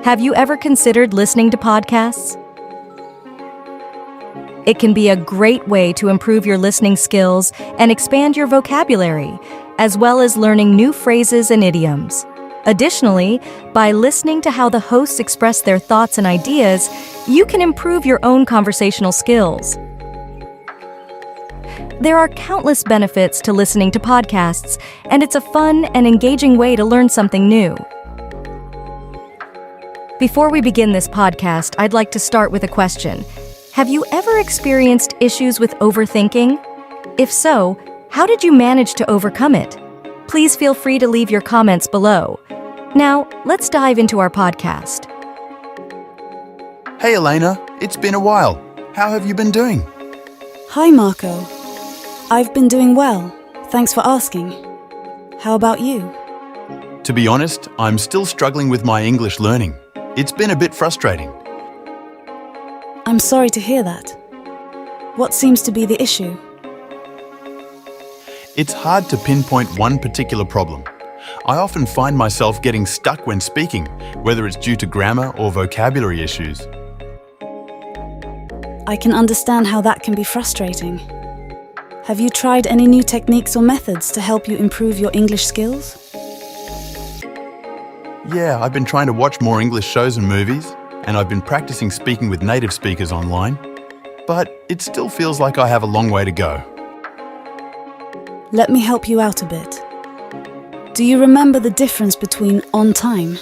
Have you ever considered listening to podcasts? It can be a great way to improve your listening skills and expand your vocabulary, as well as learning new phrases and idioms. Additionally, by listening to how the hosts express their thoughts and ideas, you can improve your own conversational skills. There are countless benefits to listening to podcasts, and it's a fun and engaging way to learn something new. Before we begin this podcast, I'd like to start with a question. Have you ever experienced issues with overthinking? If so, how did you manage to overcome it? Please feel free to leave your comments below. Now, let's dive into our podcast. Hey Elena, it's been a while. How have you been doing? Hi Marco. I've been doing well. Thanks for asking. How about you? To be honest, I'm still struggling with my English learning. It's been a bit frustrating. I'm sorry to hear that. What seems to be the issue? It's hard to pinpoint one particular problem. I often find myself getting stuck when speaking, whether it's due to grammar or vocabulary issues. I can understand how that can be frustrating. Have you tried any new techniques or methods to help you improve your English skills? Yeah, I've been trying to watch more English shows and movies, and I've been practicing speaking with native speakers online, but it still feels like I have a long way to go. Let me help you out a bit. Do you remember the difference between on time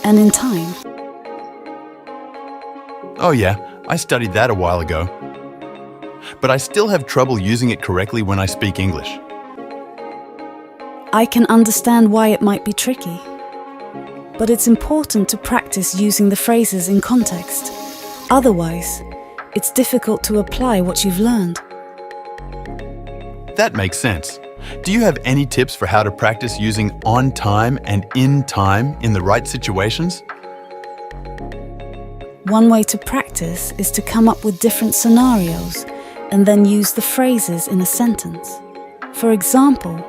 and in time? Oh yeah, I studied that a while ago. But I still have trouble using it correctly when I speak English. I can understand why it might be tricky. But it's important to practice using the phrases in context. Otherwise, it's difficult to apply what you've learned. That makes sense. Do you have any tips for how to practice using on time and in time in the right situations? One way to practice is to come up with different scenarios and then use the phrases in a sentence. For example,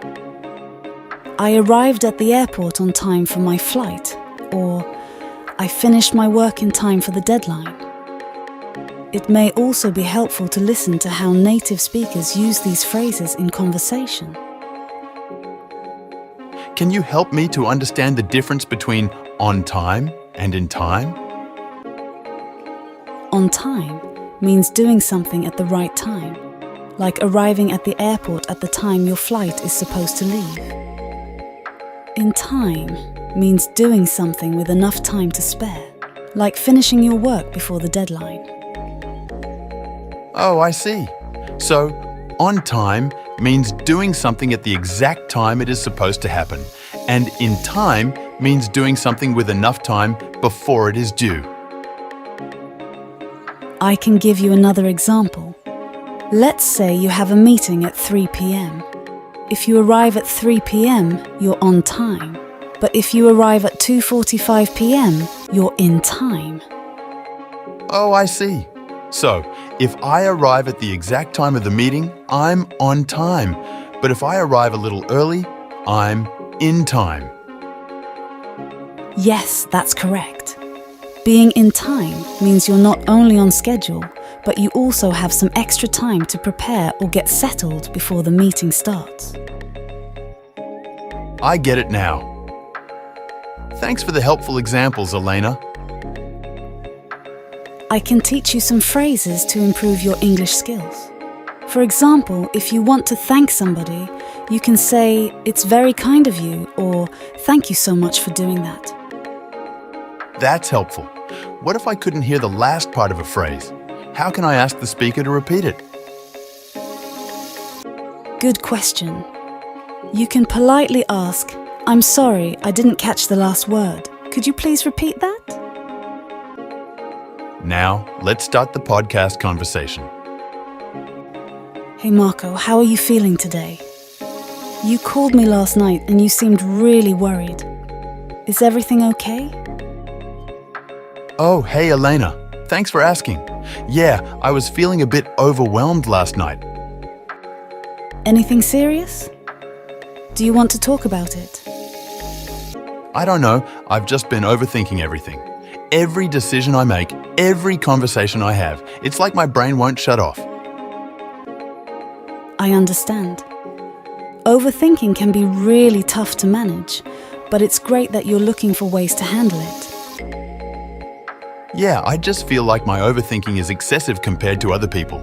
I arrived at the airport on time for my flight, or I finished my work in time for the deadline. It may also be helpful to listen to how native speakers use these phrases in conversation. Can you help me to understand the difference between on time and in time? On time means doing something at the right time, like arriving at the airport at the time your flight is supposed to leave. In time means doing something with enough time to spare, like finishing your work before the deadline. Oh, I see. So, on time means doing something at the exact time it is supposed to happen, and in time means doing something with enough time before it is due. I can give you another example. Let's say you have a meeting at 3 p.m. If you arrive at 3 p.m., you're on time. But if you arrive at 2:45 p.m., you're in time. Oh, I see. So, if I arrive at the exact time of the meeting, I'm on time. But if I arrive a little early, I'm in time. Yes, that's correct. Being in time means you're not only on schedule, but you also have some extra time to prepare or get settled before the meeting starts. I get it now. Thanks for the helpful examples, Elena. I can teach you some phrases to improve your English skills. For example, if you want to thank somebody, you can say, "It's very kind of you," or "Thank you so much for doing that." That's helpful. What if I couldn't hear the last part of a phrase? How can I ask the speaker to repeat it? Good question. You can politely ask, "I'm sorry, I didn't catch the last word. Could you please repeat that?" Now, let's start the podcast conversation. Hey Marco, how are you feeling today? You called me last night and you seemed really worried. Is everything okay? Oh, hey Elena. Thanks for asking. Yeah, I was feeling a bit overwhelmed last night. Anything serious? Do you want to talk about it? I don't know, I've just been overthinking everything. every decision I make, every conversation I have. It's like my brain won't shut off. I understand. Overthinking can be really tough to manage, but it's great that you're looking for ways to handle it. Yeah, I just feel like my overthinking is excessive compared to other people.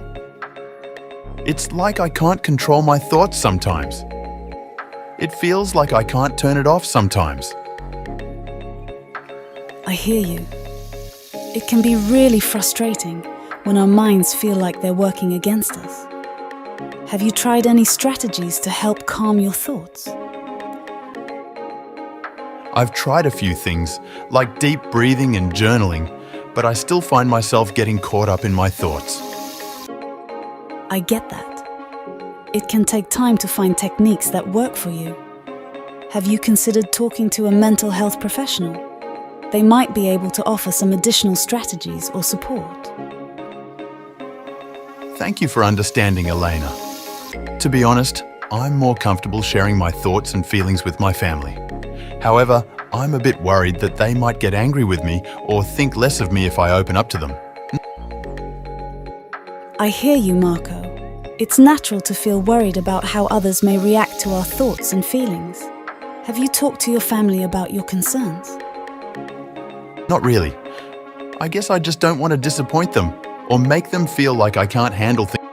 It's like I can't control my thoughts sometimes. It feels like I can't turn it off sometimes. I hear you. It can be really frustrating when our minds feel like they're working against us. Have you tried any strategies to help calm your thoughts? I've tried a few things, like deep breathing and journaling, but I still find myself getting caught up in my thoughts. I get that. It can take time to find techniques that work for you. Have you considered talking to a mental health professional? They might be able to offer some additional strategies or support. Thank you for understanding, Elena. To be honest, I'm more comfortable sharing my thoughts and feelings with my family. However, I'm a bit worried that they might get angry with me or think less of me if I open up to them. I hear you, Marco. It's natural to feel worried about how others may react to our thoughts and feelings. Have you talked to your family about your concerns? Not really. I guess I just don't want to disappoint them or make them feel like I can't handle things.